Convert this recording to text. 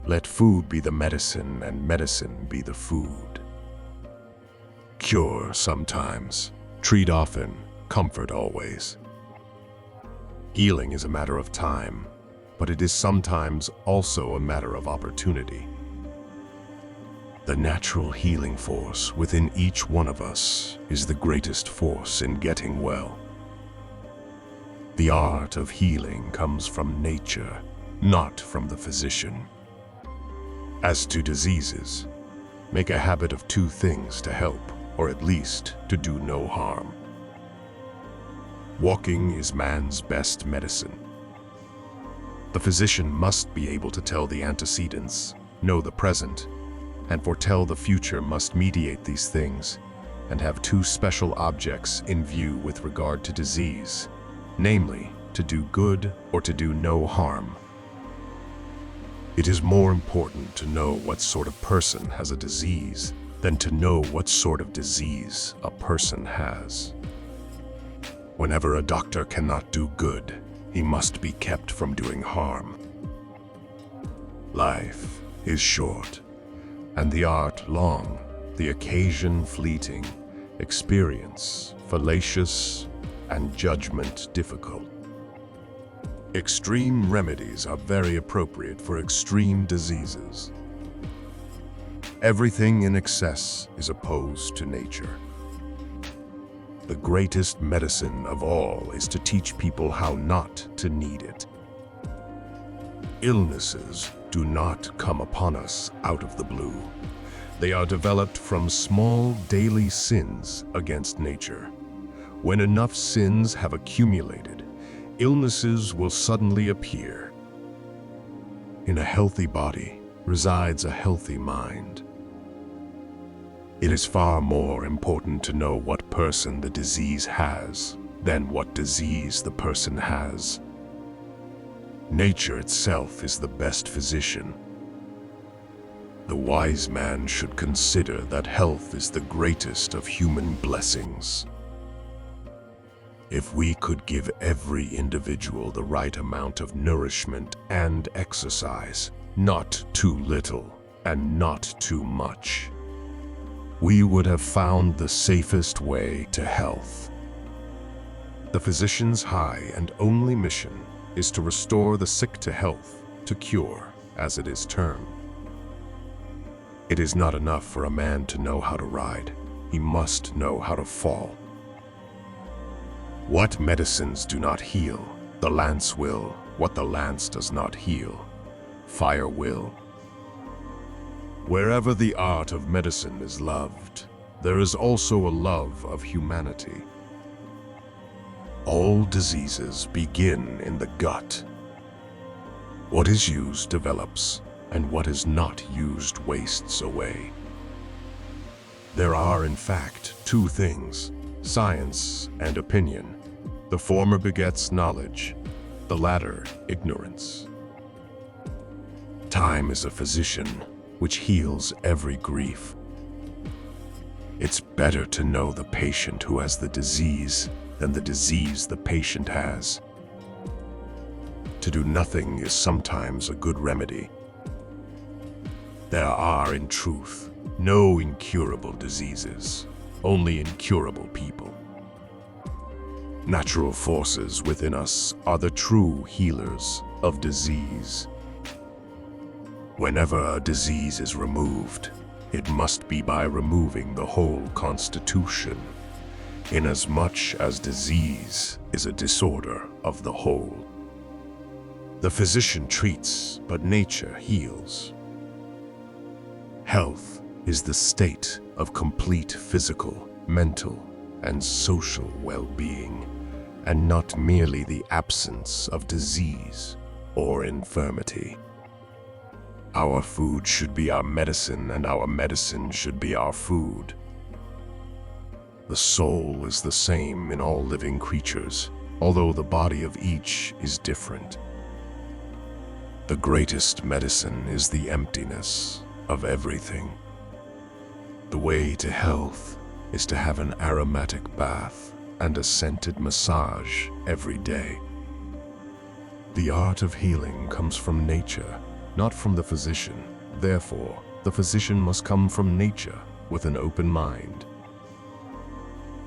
Let food be the medicine and medicine be the food. Cure sometimes, treat often, comfort always. Healing is a matter of time, but it is sometimes also a matter of opportunity. The natural healing force within each one of us is the greatest force in getting well. The art of healing comes from nature, not from the physician. As to diseases, make a habit of two things to help, or at least to do no harm. Walking is man's best medicine. The physician must be able to tell the antecedents, know the present, and foretell the future must mediate these things, and have two special objects in view with regard to disease, namely, to do good or to do no harm. It is more important to know what sort of person has a disease than to know what sort of disease a person has. Whenever a doctor cannot do good, he must be kept from doing harm. Life is short, and the art long, the occasion fleeting, experience fallacious, and judgment difficult. Extreme remedies are very appropriate for extreme diseases. Everything in excess is opposed to nature. The greatest medicine of all is to teach people how not to need it. Illnesses do not come upon us out of the blue. They are developed from small daily sins against nature. When enough sins have accumulated, illnesses will suddenly appear. In a healthy body resides a healthy mind. It is far more important to know what person the disease has than what disease the person has. Nature itself is the best physician. The wise man should consider that health is the greatest of human blessings. If we could give every individual the right amount of nourishment and exercise, not too little and not too much, we would have found the safest way to health. The physician's high and only mission is to restore the sick to health, to cure, as it is termed. It is not enough for a man to know how to ride. He must know how to fall. What medicines do not heal, the lance will. What the lance does not heal, fire will. Wherever the art of medicine is loved, there is also a love of humanity. All diseases begin in the gut. What is used develops, and what is not used wastes away. There are, in fact, two things, science and opinion. The former begets knowledge, the latter ignorance. Time is a physician which heals every grief. It's better to know the patient who has the disease than the disease the patient has. To do nothing is sometimes a good remedy. There are, in truth, no incurable diseases, only incurable people. Natural forces within us are the true healers of disease. Whenever a disease is removed, it must be by removing the whole constitution, inasmuch as disease is a disorder of the whole. The physician treats, but nature heals. Health is the state of complete physical, mental, and social well-being, and not merely the absence of disease or infirmity. Our food should be our medicine, and our medicine should be our food. The soul is the same in all living creatures, although the body of each is different. The greatest medicine is the emptiness of everything. The way to health is to have an aromatic bath and a scented massage every day. The art of healing comes from nature, not from the physician. Therefore, the physician must come from nature with an open mind.